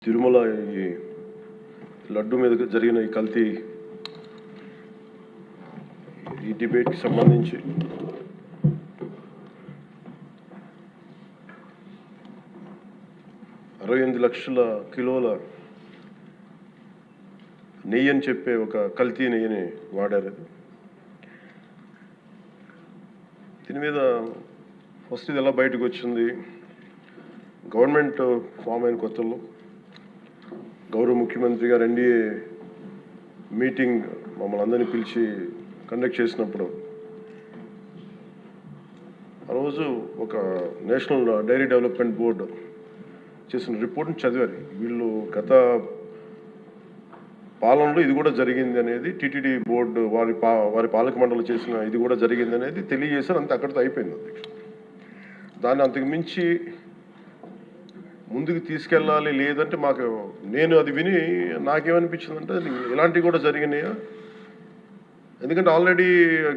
తిరుమల ఈ లడ్డు మీద జరిగిన ఈ కల్తీ ఈ డిబేట్కి సంబంధించి $68 లక్షల కిలోల నెయ్యి అని చెప్పే ఒక కల్తీ నెయ్యిని వాడారు. దీని మీద ఫస్ట్ ఇది ఎలా బయటకు వచ్చింది? గవర్నమెంట్ ఫామ్ అయిన కొత్తలో గౌరవ ముఖ్యమంత్రి గారు ఎన్డీఏ మీటింగ్ మమ్మల్ని అందరినీ పిలిచి కండక్ట్ చేసినప్పుడు ఆ రోజు ఒక నేషనల్ డైరీ డెవలప్మెంట్ బోర్డు చేసిన రిపోర్ట్ని చదివారు. వీళ్ళు గత పాలనలో ఇది కూడా జరిగింది అనేది టీటీడీ బోర్డు వారి పాలక మండలి చేసిన ఇది కూడా జరిగింది అనేది తెలియజేశారు. అంతే, అక్కడితో అయిపోయింది అధ్యక్ష. దాన్ని అంతకు మించి ముందుకు తీసుకెళ్ళాలి. లేదంటే నేను అది విని నాకేమనిపించిందంటే ఇలాంటివి కూడా జరిగినాయా? ఎందుకంటే ఆల్రెడీ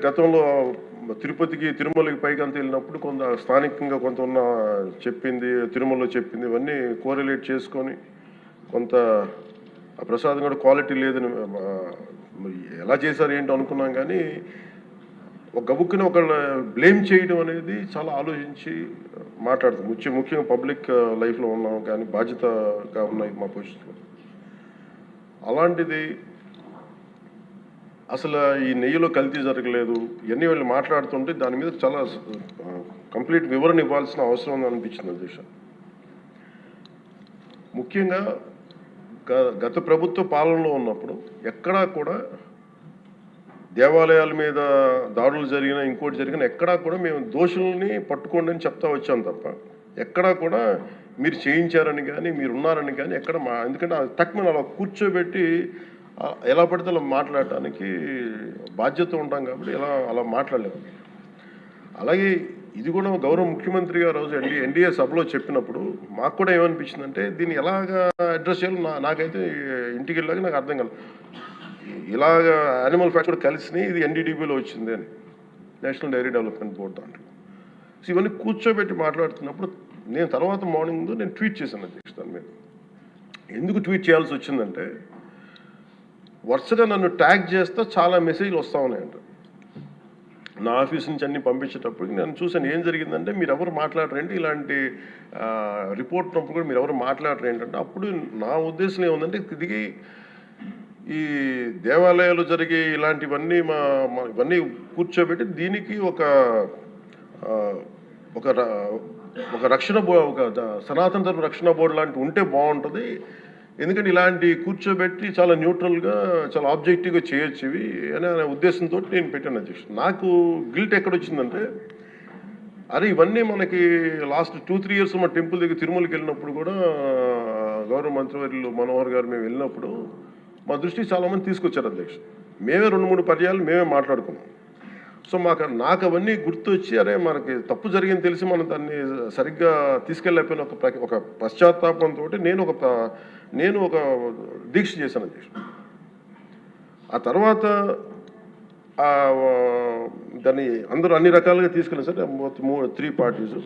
గతంలో తిరుమలకి పైకి అంత వెళ్ళినప్పుడు కొంత స్థానికంగా కొంత ఉన్న చెప్పింది, తిరుమలలో చెప్పింది ఇవన్నీ కోరిలేట్ చేసుకొని కొంత ఆ ప్రసాదం కూడా క్వాలిటీ లేదని ఎలా చేశారు ఏంటో అనుకున్నాం. కానీ ఒక గబుక్కుని ఒకళ్ళు బ్లేమ్ చేయడం అనేది చాలా ఆలోచించి మాట్లాడుతాం. ముఖ్యంగా పబ్లిక్ లైఫ్లో ఉన్నాం కానీ బాధ్యతగా ఉన్నాయి మా పొజిషన్లో. అలాంటిది అసలు ఈ నెయ్యిలో కల్తీ జరగలేదు ఇవన్నీ వాళ్ళు మాట్లాడుతుంటే దాని మీద చాలా కంప్లీట్ వివరణ ఇవ్వాల్సిన అవసరం ఉంది అనిపించింది అధ్యక్ష. ముఖ్యంగా గత ప్రభుత్వ పాలనలో ఉన్నప్పుడు ఎక్కడా కూడా దేవాలయాల మీద దాడులు జరిగినా ఇంకోటి జరిగినా ఎక్కడా కూడా మేము దోషుల్ని పట్టుకోండి అని చెప్తా వచ్చాం తప్ప ఎక్కడా కూడా మీరు చేయించారని కానీ మీరు ఉన్నారని కానీ ఎక్కడ ఎందుకంటే తక్కువ అలా కూర్చోబెట్టి ఎలా పడితే అలా మాట్లాడటానికి బాధ్యత ఉంటాం కాబట్టి అలా మాట్లాడలేము. అలాగే ఇది కూడా గౌరవ ముఖ్యమంత్రి గారు రోజు ఎన్డీఏ సభలో చెప్పినప్పుడు మాకు కూడా ఏమనిపించిందంటే దీన్ని ఎలాగా అడ్రస్ చేయాలో నాకైతే ఇంటికి వెళ్ళాక నాకు అర్థం కాలేదు. ఇలాగ యానిమల్ ఫ్యాక్ట్ కూడా కలిసి ఇది ఎన్డీడీబీలో వచ్చింది అని నేషనల్ డైరీ డెవలప్మెంట్ బోర్డు దాంట్లో. సో ఇవన్నీ కూర్చోబెట్టి మాట్లాడుతున్నప్పుడు నేను తర్వాత మార్నింగ్ నేను ట్వీట్ చేశాను అధ్యక్ష. దాని మీద ఎందుకు ట్వీట్ చేయాల్సి వచ్చిందంటే వరుసగా నన్ను ట్యాగ్ చేస్తే చాలా మెసేజ్లు వస్తూ ఉన్నాయంట. నా ఆఫీస్ నుంచి అన్ని పంపించేటప్పుడు నేను చూసాను ఏం జరిగిందంటే మీరు ఎవరు మాట్లాడరేంటి, ఇలాంటి రిపోర్ట్ ఉన్నప్పుడు కూడా మీరు ఎవరు మాట్లాడరు ఏంటంటే అప్పుడు నా ఉద్దేశం ఏముందంటే ఇది ఈ దేవాలయాలు జరిగే ఇలాంటివన్నీ ఇవన్నీ కూర్చోబెట్టి దీనికి ఒక రక్షణ ఒక సనాతన ధర్మ రక్షణ బోర్డు లాంటి ఉంటే బాగుంటుంది. ఎందుకంటే ఇలాంటి కూర్చోబెట్టి చాలా న్యూట్రల్గా చాలా ఆబ్జెక్టివ్గా చేయొచ్చు ఇవి అనే ఉద్దేశంతో నేను పెట్టాను అధ్యక్ష. నాకు గిల్ట్ ఎక్కడొచ్చిందంటే అరే ఇవన్నీ మనకి లాస్ట్ 2-3 ఇయర్స్ మా టెంపుల్ దగ్గర తిరుమలకి వెళ్ళినప్పుడు కూడా గౌరవ మంత్రివర్యులు మనోహర్ గారు మేము వెళ్ళినప్పుడు మా దృష్టికి చాలామంది తీసుకొచ్చారు అధ్యక్ష. మేమే 2-3 పర్యాలు మేమే మాట్లాడుకున్నాం. సో నాకు అవన్నీ గుర్తొచ్చి అరే మనకి తప్పు జరిగింది తెలిసి మనం దాన్ని సరిగ్గా తీసుకెళ్ళకపోయిన ఒక పశ్చాత్తాపంతో నేను ఒక దీక్ష చేశాను అధ్యక్ష. ఆ తర్వాత దాన్ని అందరూ అన్ని రకాలుగా తీసుకెళ్ళారు సార్ 3 పార్టీస్.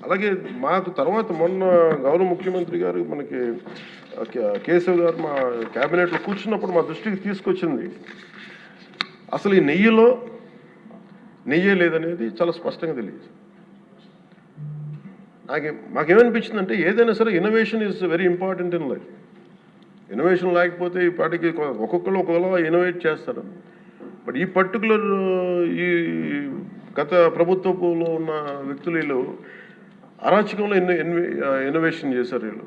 అలాగే మాకు తర్వాత మొన్న గౌరవ ముఖ్యమంత్రి గారు మనకి కేశవ్ గారు మా క్యాబినెట్లో కూర్చున్నప్పుడు మా దృష్టికి తీసుకొచ్చింది అసలు ఈ నెయ్యిలో నెయ్యే లేదనేది చాలా స్పష్టంగా తెలియదు. మాకేమనిపించిందంటే ఏదైనా సరే innovation is very important in life. Innovation లేకపోతే ఈ పాటికి ఒక్కొక్కరు ఒకలా ఇన్నోవేట్ చేస్తారు. బట్ ఈ పర్టికులర్ ఈ గత ప్రభుత్వంలో ఉన్న వ్యక్తులు వీళ్ళు అరాచకంలో ఇన్నోవేషన్ చేశారు. వీళ్ళు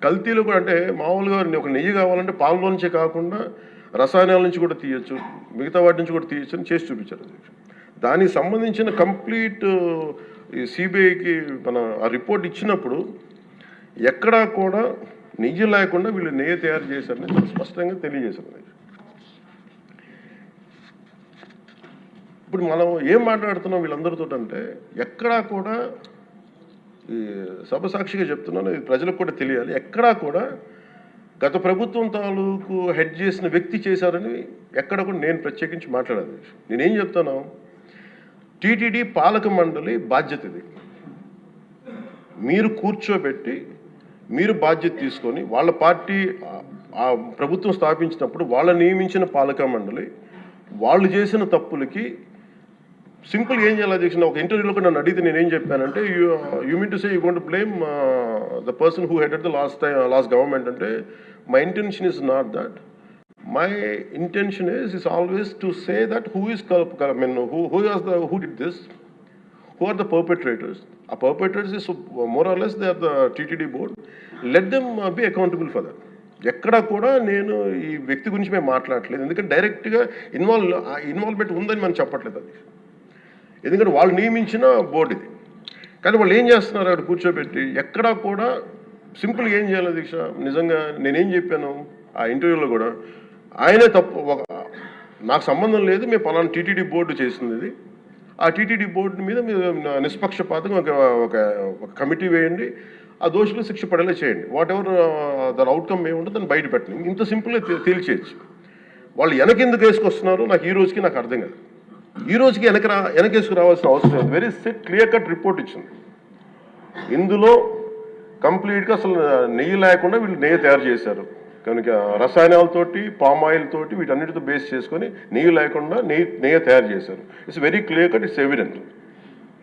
కల్తీలు కూడా అంటే మామూలుగా ఒక నెయ్యి కావాలంటే పాలలో నుంచే కాకుండా రసాయనాల నుంచి కూడా తీయచ్చు, మిగతా వాటి నుంచి కూడా తీయచ్చు అని చేసి చూపించారు. దానికి సంబంధించిన కంప్లీట్ ఈ సిబిఐకి ఆ రిపోర్ట్ ఇచ్చినప్పుడు ఎక్కడా కూడా నెయ్యి లేకుండా వీళ్ళు నెయ్యి తయారు చేశారని చాలా స్పష్టంగా తెలియజేశారు. ఇప్పుడు మనం ఏం మాట్లాడుతున్నాం వీళ్ళందరితో అంటే ఎక్కడా కూడా ఈ సభ సాక్షిగా చెప్తున్నాను, ఇది ప్రజలకు కూడా తెలియాలి. ఎక్కడా కూడా గత ప్రభుత్వం తాలూకు హెడ్ చేసిన వ్యక్తి చేశారని ఎక్కడ కూడా నేను ప్రత్యేకించి మాట్లాడాలి. నేనేం చెప్తాను, టీటీడీ పాలక మండలి బాధ్యత ఇది. మీరు కూర్చోబెట్టి మీరు బాధ్యత తీసుకొని వాళ్ళ పార్టీ ఆ ప్రభుత్వం స్థాపించినప్పుడు వాళ్ళ నియమించిన పాలకా మండలి వాళ్ళు చేసిన తప్పులకి సింపుల్ ఏం చేయాలి అధ్యక్ష? ఒక ఇంటర్వ్యూలో కూడా నన్ను అడిగితే నేనేం చెప్పానంటే you mean to say you don't blame the person who headed the last government అంటే my intention is not that. My intention is always to say that who did this, who are the perpetrators. A perpetrators is more or less they are the TTD board. Let them be accountable for that. ఎక్కడా కూడా నేను ఈ వ్యక్తి గురించి మేము మాట్లాడలేదు, ఎందుకంటే డైరెక్ట్గా ఇన్వాల్వ్మెంట్ ఉందని మనం చెప్పట్లేదు అది, ఎందుకంటే వాళ్ళు నియమించిన బోర్డు ఇది. కానీ వాళ్ళు ఏం చేస్తున్నారు అక్కడ కూర్చోబెట్టి, ఎక్కడా కూడా సింపుల్గా ఏం చేయాలి దీక్ష? నిజంగా నేనేం చెప్పాను ఆ ఇంటర్వ్యూలో కూడా, ఆయనే తప్పు, నాకు సంబంధం లేదు, మేము పలానా టీటీడీ బోర్డు చేసింది ఇది, ఆ టీటీడీ బోర్డు మీద మీరు నిష్పక్షపాతంగా ఒక కమిటీ వేయండి, ఆ దోషులు శిక్ష పడేలా చేయండి, వాట్ ఎవర్ దాని అవుట్కమ్ ఏముంటుందో దాన్ని బయట పెట్టండి, ఇంత సింపుల్గా తేల్చేయచ్చు. వాళ్ళు వెనకెందుకు వేసుకొస్తున్నారు నాకు ఈ రోజుకి నాకు అర్థం కాదు. ఈ రోజుకి వెనకేసుకు రావాల్సిన అవసరం లేదు. వెరీ క్లియర్ కట్ రిపోర్ట్ ఇచ్చింది. ఇందులో కంప్లీట్గా అసలు నెయ్యి లేకుండా వీళ్ళు నెయ్యి తయారు చేశారు కనుక, రసాయనాలతోటి పామ్ ఆయిల్ తోటి వీటన్నిటితో బేస్ చేసుకొని నెయ్యి లేకుండా నెయ్యి తయారు చేశారు. It's very clear cut, it's evident.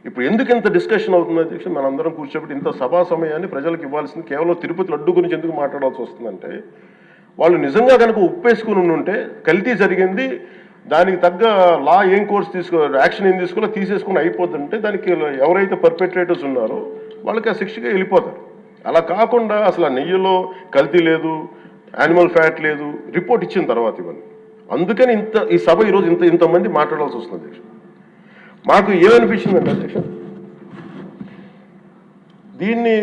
ఇప్పుడు ఎందుకు ఇంత డిస్కషన్ అవుతుంది అధ్యక్ష? మనందరం కూర్చోబెట్టి ఇంత సభా సమయాన్ని ప్రజలకు ఇవ్వాల్సింది కేవలం తిరుపతి లడ్డు గురించి ఎందుకు మాట్లాడాల్సి వస్తుందంటే, వాళ్ళు నిజంగా కనుక ఉప్పేసుకుని ఉంటే కల్తీ జరిగింది, దానికి తగ్గ లా ఏం కోర్స్ యాక్షన్ ఏం తీసుకోవాలో తీసేసుకుని అయిపోతుంటే దానికి ఎవరైతే పర్పెట్రేటర్స్ ఉన్నారో వాళ్ళకి ఆ శిక్షగా వెళ్ళిపోతారు. అలా కాకుండా అసలు ఆ నెయ్యిలో కల్తీ లేదు, యానిమల్ ఫ్యాట్ లేదు, రిపోర్ట్ ఇచ్చిన తర్వాత ఇవన్నీ. అందుకని ఈ సభ ఈరోజు ఇంతమంది మాట్లాడాల్సి వస్తుంది అధ్యక్ష. మాకు ఏమనిపించిందంటే అధ్యక్ష, దీన్ని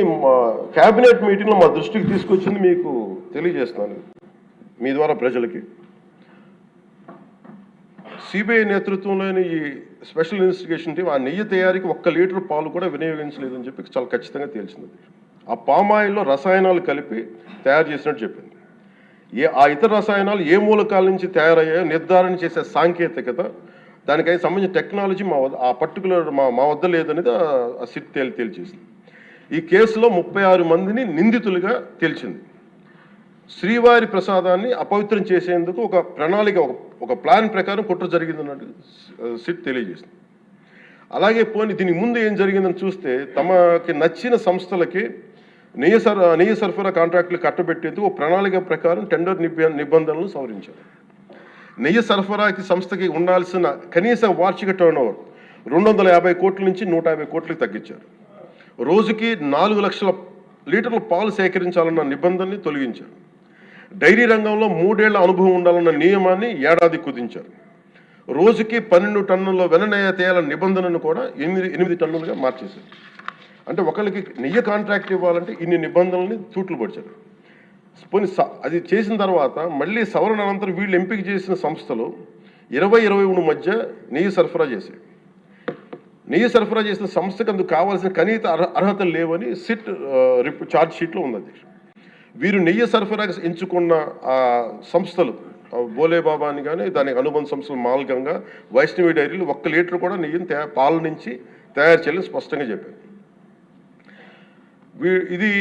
క్యాబినెట్ మీటింగ్లో మా దృష్టికి తీసుకొచ్చింది మీకు తెలియజేస్తున్నాను మీ ద్వారా ప్రజలకి. సిబిఐ నేతృత్వంలోని ఈ స్పెషల్ ఇన్వెస్టిగేషన్ టీం ఆ నెయ్యి తయారీకి 1 లీటర్ పాలు కూడా వినియోగించలేదని చెప్పి చాలా ఖచ్చితంగా తేల్చింది. ఆ పామాయిల్లో రసాయనాలు కలిపి తయారు చేసినట్టు చెప్పింది. ఆ ఇతర రసాయనాలు ఏ మూలకాల నుంచి తయారయ్యాయో నిర్ధారణ చేసే సాంకేతికత, దానికై సంబంధించిన టెక్నాలజీ ఆ పర్టికులర్ మా వద్ద లేదనేది ఆ సిట్ తేల్చేసింది. ఈ కేసులో 36 మందిని నిందితులుగా తేల్చింది. శ్రీవారి ప్రసాదాన్ని అపవిత్రం చేసేందుకు ఒక ప్రణాళిక, ఒక ప్లాన్ ప్రకారం కుట్ర జరిగిందన్నట్టు సిట్ తెలియజేసింది. అలాగే పోనీ దీనికి ముందు ఏం జరిగిందని చూస్తే, తమకి నచ్చిన సంస్థలకి నెయ్యి సరఫరా కాంట్రాక్టులు కట్టబెట్టేందుకు ఒక ప్రణాళిక ప్రకారం టెండర్ నిబంధనలను సవరించారు. నెయ్యి సరఫరాకి సంస్థకి ఉండాల్సిన కనీస వార్షిక టర్నోవర్ 250 కోట్ల నుంచి 150 కోట్లకు తగ్గించారు. రోజుకి 4 లక్షల లీటర్ల పాలు సేకరించాలన్న నిబంధనని తొలగించారు. డైరీ రంగంలో 3 ఏళ్ల అనుభవం ఉండాలన్న నియమాన్ని ఏడాది కుదించారు. రోజుకి 12 టన్నుల వెన్నెయ్య తేయాలన్న నిబంధనను కూడా 8 టన్నులుగా మార్చేశారు. అంటే ఒకరికి నెయ్యి కాంట్రాక్ట్ ఇవ్వాలంటే ఇన్ని నిబంధనల్ని తూట్లు పొడిచారు. పోనీ అది చేసిన తర్వాత మళ్ళీ సవరణ అనంతరం వీళ్ళు ఎంపిక చేసిన సంస్థలు 20-23 మధ్య నెయ్యి సరఫరా చేశాయి. నెయ్యి సరఫరా చేసిన సంస్థకు అందుకు కావాల్సిన కనీత అర్హతలు లేవని సిట్ ఛార్జ్ షీట్లో ఉంది. వీరు నెయ్యి సరఫరాకి ఎంచుకున్న సంస్థలు బోలేబాబా అని కానీ దానికి అనుబంధ సంస్థలు మాల్గంగా, వైష్ణవి డైరీలు 1 లీటర్ కూడా నెయ్యిని పాల నుంచి తయారు చేయాలని స్పష్టంగా చెప్పారు. ఇది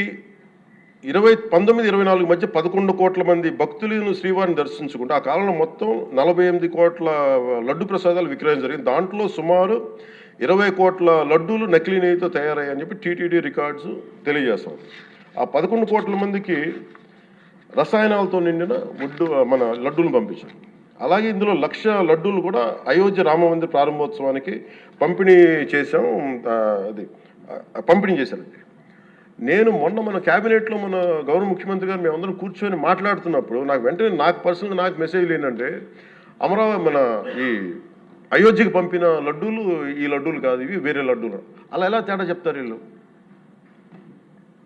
1924 మధ్య 11 కోట్ల మంది భక్తులను శ్రీవారిని దర్శించుకుంటే ఆ కాలంలో మొత్తం 48 కోట్ల లడ్డు ప్రసాదాలు విక్రయం జరిగింది. దాంట్లో సుమారు 20 కోట్ల లడ్డూలు నకిలీ నెయ్యితో తయారయ్యాయని చెప్పి టీటీడీ రికార్డ్స్ తెలియజేస్తాం. ఆ 11 కోట్ల మందికి రసాయనాలతో నిండిన మన లడ్డూలను పంపించారు. అలాగే ఇందులో 1,00,000 లడ్డూలు కూడా అయోధ్య రామ మందిర ప్రారంభోత్సవానికి పంపిణీ చేశారు. నేను మొన్న మన క్యాబినెట్లో మన గౌరవ ముఖ్యమంత్రి గారు మేమందరం కూర్చొని మాట్లాడుతున్నప్పుడు నాకు పర్సనల్గా మెసేజ్లు ఏంటంటే, మన ఈ అయోధ్యకి పంపిన లడ్డూలు ఈ లడ్డూలు కాదు, ఇవి వేరే లడ్డూలు. అలా ఎలా తేడా చెప్తారు వీళ్ళు?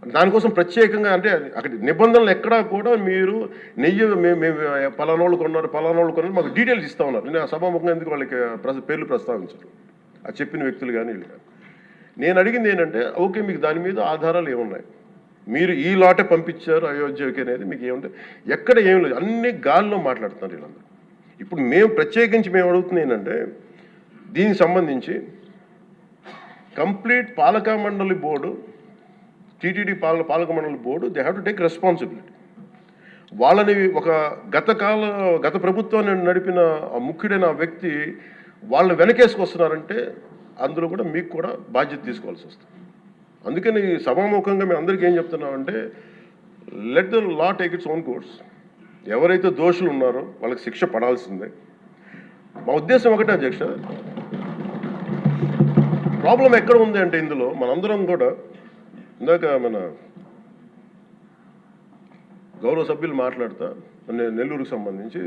దానికోసం ప్రత్యేకంగా అంటే అక్కడ నిబంధనలు ఎక్కడా కూడా మీరు నెయ్యి మేము పలానోళ్ళు కొన్నారు మాకు డీటెయిల్స్ ఇస్తూ ఉన్నారు. నేను సభాముఖంగా ఎందుకు వాళ్ళకి పేర్లు ప్రస్తావించారు ఆ చెప్పిన వ్యక్తులు కానీ వీళ్ళు కానీ. నేను అడిగింది ఏంటంటే, ఓకే మీకు దాని మీద ఆధారాలు ఏమున్నాయి, మీరు ఈ లాటే పంపించారు అయోధ్యకి అనేది మీకు ఏముంటాయి? ఎక్కడ ఏమి లేదు, అన్ని గాల్లో మాట్లాడుతున్నారు వీళ్ళందరూ. ఇప్పుడు మేము ప్రత్యేకించి అడుగుతుంది ఏంటంటే, దీనికి సంబంధించి కంప్లీట్ పాలకా మండలి బోర్డు టీటీడీ పాలక మండలి board they have to take responsibility. వాళ్ళని ఒక గత ప్రభుత్వాన్ని నడిపిన ఆ ముఖ్యుడైన వ్యక్తి వాళ్ళని వెనకేసుకొస్తున్నారంటే అందులో కూడా మీకు కూడా బాధ్యత తీసుకోవాల్సి వస్తుంది. అందుకని సభాముఖంగా మేము అందరికీ ఏం చెప్తున్నామంటే let the law take its own course. ఎవరైతే దోషులు ఉన్నారో వాళ్ళకి శిక్ష పడాల్సిందే. మా ఉద్దేశం ఒకటే అధ్యక్ష, ప్రాబ్లం ఎక్కడ ఉంది అంటే ఇందులో మనందరం కూడా ఇందాక మన గౌరవ సభ్యులు మాట్లాడతా నెల్లూరుకు సంబంధించి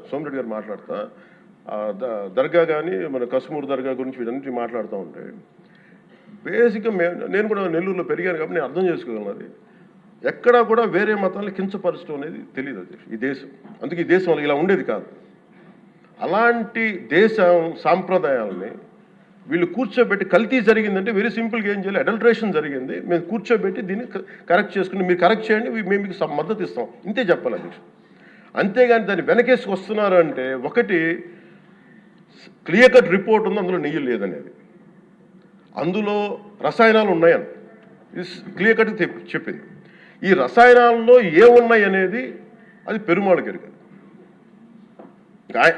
సోమిరెడ్డి గారు మాట్లాడతా దర్గా కానీ మన కసుమూరు దర్గా గురించి వీటన్నిటి మాట్లాడుతూ ఉంటే బేసిక్గా నేను కూడా నెల్లూరులో పెరిగాను కాబట్టి నేను అర్థం చేసుకోగలను. అది ఎక్కడా కూడా వేరే మతాన్ని కించపరచడం అనేది తెలియదు అది ఈ దేశం. అందుకే ఈ దేశం ఇలా ఉండేది కాదు. అలాంటి దేశం సాంప్రదాయాలని వీళ్ళు కూర్చోబెట్టి కల్తీ జరిగిందంటే వెరీ సింపుల్గా ఏం చేయాలి, అడల్ట్రేషన్ జరిగింది, మేము కూర్చోబెట్టి దీన్ని కరెక్ట్ చేసుకుని మీరు కరెక్ట్ చేయండి, మేము మీకు మద్దతు ఇస్తాం, ఇంతే చెప్పాలి అధ్యక్ష. అంతేగాని దాన్ని వెనకేసుకు వస్తున్నారు అంటే ఒకటి క్లియర్ కట్ రిపోర్ట్ ఉంది, అందులో నెయ్యి లేదనేది, అందులో రసాయనాలు ఉన్నాయని క్లియర్ కట్ చెప్పింది. ఈ రసాయనాల్లో ఏమున్నాయి అనేది అది పెరుమాళకి ఎరుగదు,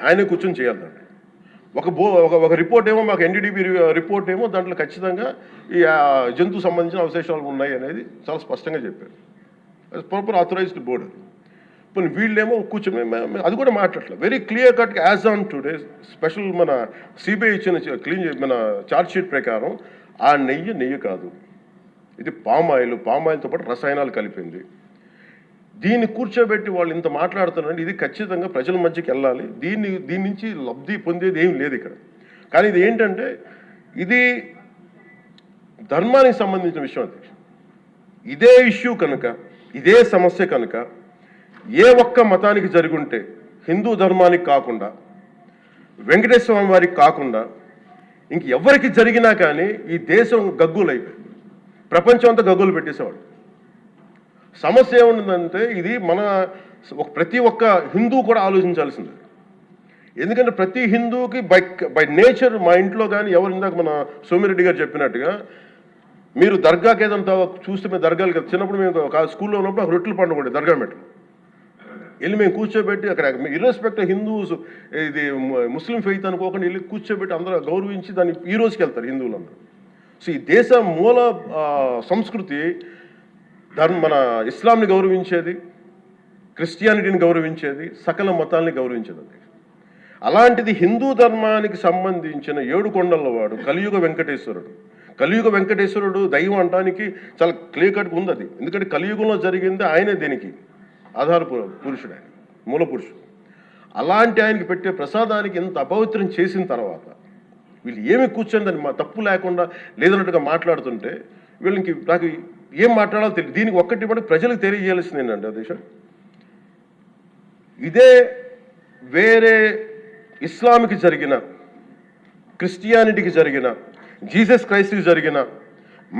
ఆయనే కూర్చొని చేయాలి. దాన్ని ఒక రిపోర్ట్ ఏమో మాకు ఎన్డీడీబీ రిపోర్ట్ ఏమో దాంట్లో ఖచ్చితంగా ఈ జంతువు సంబంధించిన అవశేషాలు ఉన్నాయి అనేది చాలా స్పష్టంగా చెప్పారు. Proper authorized board. ఇప్పుడు వీళ్ళేమో కూర్చొని అది కూడా మాట్లాడలేదు. Very clear cut as on today special మన సిబిఐ ఇచ్చిన మన ఛార్జ్ షీట్ ప్రకారం ఆ నెయ్యి కాదు, ఇది పామాయిల్తో పాటు రసాయనాలు కలిపింది. దీన్ని కూర్చోబెట్టి వాళ్ళు ఇంత మాట్లాడుతున్నారంటే ఇది ఖచ్చితంగా ప్రజల మధ్యకి వెళ్ళాలి. దీని నుంచి లబ్ధి పొందేది ఏం లేదు ఇక్కడ. కానీ ఇది ఏంటంటే ఇది ధర్మానికి సంబంధించిన విషయం అధ్యక్ష. ఇదే ఇష్యూ కనుక, ఇదే సమస్య కనుక ఏ ఒక్క మతానికి జరుగుంటే, హిందూ ధర్మానికి కాకుండా, వెంకటేశ్వర స్వామి వారికి కాకుండా ఇంకెవరికి జరిగినా కానీ ఈ దేశం గగ్గులు అయిపోయింది, ప్రపంచం అంతా గగ్గులు పెట్టేసేవాడు. సమస్య ఏముందంటే ఇది ప్రతి ఒక్క హిందూ కూడా ఆలోచించాల్సిందే. ఎందుకంటే ప్రతి హిందూకి బై నేచర్, మా ఇంట్లో కానీ ఎవరు ఇందాక మన సోమిరెడ్డి గారు చెప్పినట్టుగా మీరు దర్గాకి ఏదంతా చూస్తే మేము దర్గాలకి చిన్నప్పుడు మేము స్కూల్లో ఉన్నప్పుడు ఒక రొట్టెలు పండుగ ఉండే దర్గా మెట్లు వెళ్ళి మేము కూర్చోబెట్టి అక్కడ ఇర్రెస్పెక్ట్ హిందూస్ ఇది ముస్లిం ఫెయిత్ అనుకోకుండా వెళ్ళి కూర్చోబెట్టి అందరూ గౌరవించి దాన్ని ఈ రోజుకి వెళ్తారు హిందువులందరూ. సో ఈ దేశ మూల సంస్కృతి మన ఇస్లాంని గౌరవించేది, క్రిస్టియానిటీని గౌరవించేది, సకల మతాల్ని గౌరవించేది. అలాంటిది హిందూ ధర్మానికి సంబంధించిన 7 కొండల వాడు కలియుగ వెంకటేశ్వరుడు. కలియుగ వెంకటేశ్వరుడు దైవం అనడానికి చాలా క్లియర్ కట్గా ఉంది అది. ఎందుకంటే కలియుగంలో జరిగింది ఆయనే, దీనికి ఆధార పురుషుడు, ఆయన మూల పురుషుడు. అలాంటి ఆయనకి పెట్టే ప్రసాదానికి ఇంత అపవిత్రం చేసిన తర్వాత వీళ్ళు ఏమి కూర్చొని దాన్ని తప్పు లేకుండా లేదన్నట్టుగా మాట్లాడుతుంటే వీళ్ళకి నాకు ఏం మాట్లాడాలో తెలియదు. దీనికి ఒక్కటి కూడా ప్రజలకు తెలియజేయాల్సింది ఏంటంటే అధ్యక్ష, ఇదే వేరే ఇస్లాంకి జరిగిన, క్రిస్టియానిటీకి జరిగిన, జీసస్ క్రైస్ట్కి జరిగిన,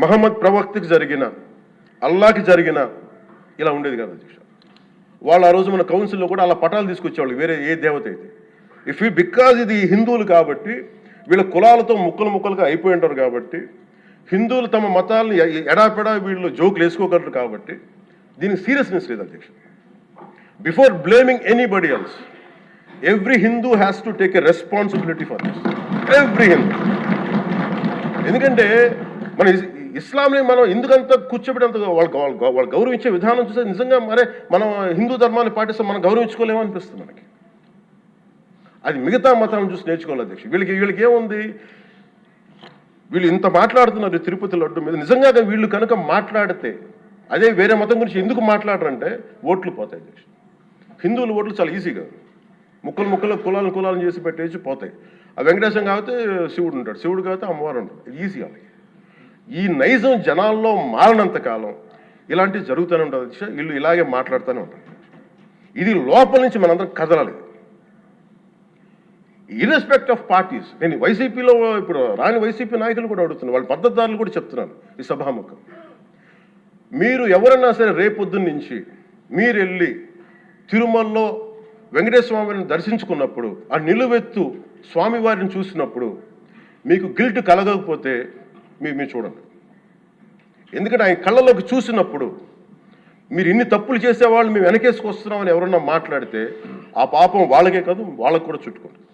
మహమ్మద్ ప్రవక్తకి జరిగిన, అల్లాకి జరిగిన ఇలా ఉండేది కదా అధ్యక్ష. వాళ్ళు ఆ రోజు మన కౌన్సిల్లో కూడా అలా పటాలు తీసుకొచ్చేవాళ్ళు వేరే ఏ దేవత అయితే. బికాజ్ ఇది హిందువులు కాబట్టి వీళ్ళ కులాలతో ముక్కలుగా అయిపోయి ఉంటారు కాబట్టి, హిందువులు తమ మతాలను ఎడాపెడా వీళ్ళు జోకులు వేసుకోగలరు కాబట్టి దీనికి సీరియస్నెస్ లేదు అధ్యక్ష. Before blaming anybody else, every Hindu has to take a responsibility for this, every Hindu. ఎందుకంటే మన ఇస్లాంని మనం ఎందుకంత కూర్చోబెట్టంత వాళ్ళు గౌరవించే విధానం చూస్తే నిజంగా మనం హిందూ ధర్మాన్ని పాటిస్తే మనం గౌరవించుకోలేమో అనిపిస్తుంది మనకి. అది మిగతా మతాలను చూసి నేర్చుకోవాలి అధ్యక్ష. వీళ్ళకి ఏముంది, వీళ్ళు ఇంత మాట్లాడుతున్నారు తిరుపతి లడ్డు మీద. నిజంగా వీళ్ళు కనుక మాట్లాడితే అదే వేరే మతం గురించి ఎందుకు మాట్లాడరంటే ఓట్లు పోతాయి అధ్యక్ష. హిందువుల ఓట్లు చాలా ఈజీగా ముక్కలు కులాలను చేసి పెట్టేసి పోతాయి. ఆ వెంకటేశ్వరం కాబట్టి శివుడు ఉంటాడు, శివుడు కాబట్టి అమ్మవారు ఉంటాడు, ఇది ఈజీ వాళ్ళకి. ఈ నైజం జనాల్లో మారినంత కాలం ఇలాంటివి జరుగుతూనే ఉంటుంది అధ్యక్ష. వీళ్ళు ఇలాగే మాట్లాడుతూనే ఉంటారు. ఇది లోపల నుంచి మనందరం కదలాలి, ఇర్రెస్పెక్ట్ ఆఫ్ పార్టీస్. నేను వైసీపీలో ఇప్పుడు రాని వైసీపీ నాయకులు కూడా అడుగుతున్నాను, వాళ్ళ పద్ధతిదారులు కూడా చెప్తున్నాను ఈ సభాముఖం. మీరు ఎవరన్నా సరే రేపొద్దున్న నుంచి మీరు వెళ్ళి తిరుమలలో వెంకటేశ్వర స్వామిని దర్శించుకున్నప్పుడు, ఆ నిలువెత్తు స్వామివారిని చూసినప్పుడు మీకు గిల్ట్ కలగకపోతే మీరు చూడండి. ఎందుకంటే ఆయన కళ్ళలోకి చూసినప్పుడు మీరు ఇన్ని తప్పులు చేసేవాళ్ళు మేము వెనకేసుకొస్తున్నామని ఎవరన్నా మాట్లాడితే ఆ పాపం వాళ్ళకే కాదు వాళ్ళకు కూడా చుట్టుకుంటుంది.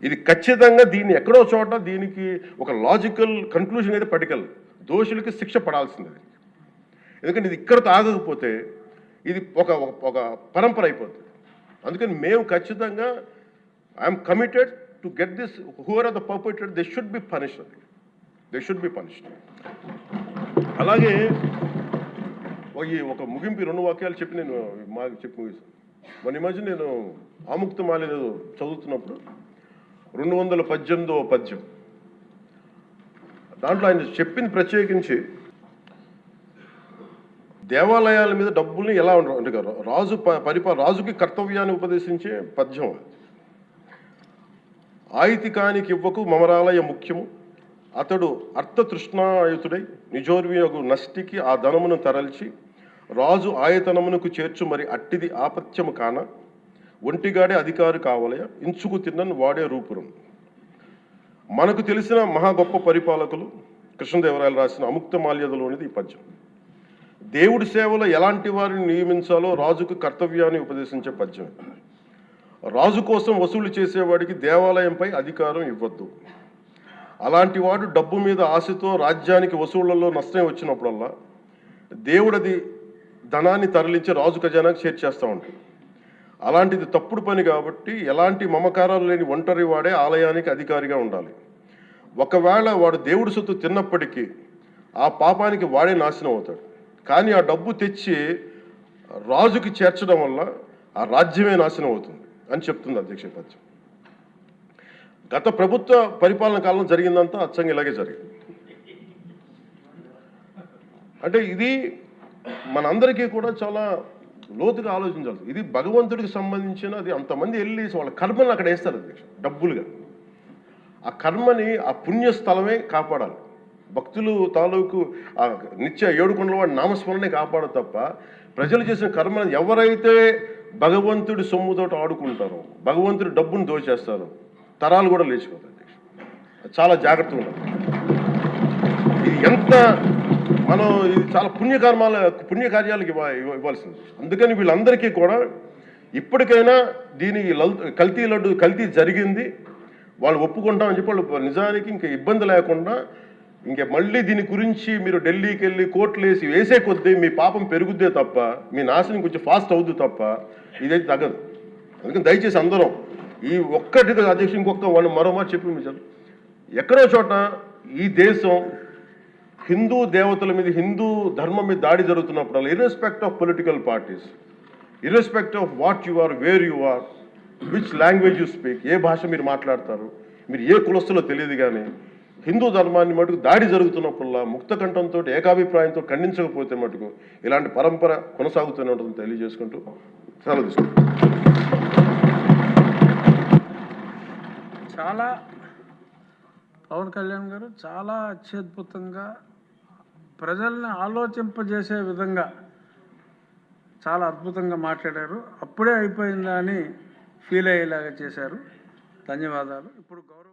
ఇది ఖచ్చితంగా దీన్ని ఎక్కడో చోట దీనికి ఒక లాజికల్ కన్క్లూజన్ అయితే పట్టుకెళ్ళదు. దోషులకి శిక్ష పడాల్సింది. ఎందుకంటే ఇది ఇక్కడతో ఆగకపోతే ఇది ఒక పరంపర అయిపోతుంది. అందుకని మేము ఖచ్చితంగా I'm committed to get this who are are the perpetrator they should be punished. అలాగే ఒక ముగింపు 2 వాక్యాలు చెప్పి నేను చెప్పి ముగిస్తాను. మొన్న మధ్య నేను ఆముక్తమాలి చదువుతున్నప్పుడు 218వ పద్యం దాంట్లో ఆయన చెప్పింది ప్రత్యేకించి దేవాలయాల మీద డబ్బుల్ని ఎలా అంటే రాజుకి కర్తవ్యాన్ని ఉపదేశించే పద్యం. ఆయితికానికి ఇవ్వకు మమరాలయ ముఖ్యము, అతడు అర్థతృష్ణాయుతుడై నిజోర్వియగు నష్టికి ఆ ధనమును తరల్చి రాజు ఆయతనమునకు చేర్చు మరి అట్టిది ఆపత్యము కాన ఒంటిగాడే అధికారి కావలయ ఇంచుకు తిన్నను వాడే రూపురం. మనకు తెలిసిన మహా గొప్ప పరిపాలకులు కృష్ణదేవరాయలు రాసిన అముక్తమాల్యదలోనిది ఈ పద్యం. దేవుడి సేవలో ఎలాంటి వారిని నియమించాలో రాజుకు కర్తవ్యాన్ని ఉపదేశించే పద్యం. రాజు కోసం వసూలు చేసేవాడికి దేవాలయంపై అధికారం ఇవ్వద్దు. అలాంటి వాడు డబ్బు మీద ఆశతో రాజ్యానికి వసూళ్లలో నష్టం వచ్చినప్పుడల్లా దేవుడది ధనాన్ని తరలించి రాజు ఖజానాకు చేర్చేస్తూ ఉంటాడు. అలాంటిది తప్పుడు పని కాబట్టి ఎలాంటి మమకారాలు లేని ఒంటరి వాడే ఆలయానికి అధికారిగా ఉండాలి. ఒకవేళ వాడు దేవుడి సొత్తు తిన్నప్పటికీ ఆ పాపానికి వాడే నాశనం అవుతాడు. కానీ ఆ డబ్బు తెచ్చి రాజుకి చేర్చడం వల్ల ఆ రాజ్యమే నాశనం అవుతుంది అని చెప్తుంది అధ్యక్ష పద్యం. గత ప్రభుత్వ పరిపాలన కాలంలో జరిగిందంతా అచ్చంగా ఇలాగే జరిగింది. అంటే ఇది మనందరికీ కూడా చాలా లోతుగా ఆలోచించాలి. ఇది భగవంతుడికి సంబంధించిన అది. అంతమంది వెళ్ళి వాళ్ళ కర్మని అక్కడ వేస్తారు అధ్యక్ష డబ్బులుగా. ఆ కర్మని ఆ పుణ్యస్థలమే కాపాడాలి. భక్తులు తాలూకు ఆ నిత్య ఏడుకొండల వాడి నామస్మరణే కాపాడదు తప్ప ప్రజలు చేసిన కర్మను ఎవరైతే భగవంతుడి సొమ్ముతో ఆడుకుంటారో, భగవంతుడి డబ్బును దోచేస్తారో తరాలు కూడా లేచిపోతాయి. చాలా జాగ్రత్తగా ఉండాలి. ఇది ఎంత మనం ఇది చాలా పుణ్యకార్యాలకు ఇవ్వాల్సింది. అందుకని వీళ్ళందరికీ కూడా ఇప్పటికైనా దీనికి కల్తీ జరిగింది వాళ్ళు ఒప్పుకుంటామని చెప్పి వాళ్ళు నిజానికి ఇంకా ఇబ్బంది లేకుండా ఇంక మళ్ళీ దీని గురించి మీరు ఢిల్లీకి వెళ్ళి కోర్టులు వేసే కొద్దీ మీ పాపం పెరుగుద్దే తప్ప మీ నాశనం కొంచెం ఫాస్ట్ అవుద్ది తప్ప ఇదైతే తగ్గదు. అందుకని దయచేసి అందరం ఈ ఒక్కటి అధ్యక్ష ఇంకొక మరో మాట చెప్పి మీరు ఎక్కడో చోట ఈ దేశం హిందూ దేవతల మీద హిందూ ధర్మం మీద దాడి జరుగుతున్నప్పుడు irrespective of political parties, irrespective of what you are, where you are, which language you speak, ఏ భాష మీరు మాట్లాడతారు, మీరు ఏ కులస్తులో తెలియదు, కానీ హిందూ ధర్మాన్ని మటుకు దాడి జరుగుతున్నప్పుడల్లా ముక్త కంఠంతో ఏకాభిప్రాయంతో ఖండించకపోతే మటుకు ఇలాంటి పరంపర కొనసాగుతూనే ఉంటుందని తెలియజేసుకుంటూ సెలవు తీసుకుంటాం. చాలా పవన్ కళ్యాణ్ గారు చాలా అత్యద్భుతంగా ప్రజల్ని ఆలోచింపజేసే విధంగా చాలా అద్భుతంగా మాట్లాడారు. అప్పుడే అయిపోయిందా అని ఫీల్ అయ్యేలాగా చేశారు. ధన్యవాదాలు. ఇప్పుడు గౌరవ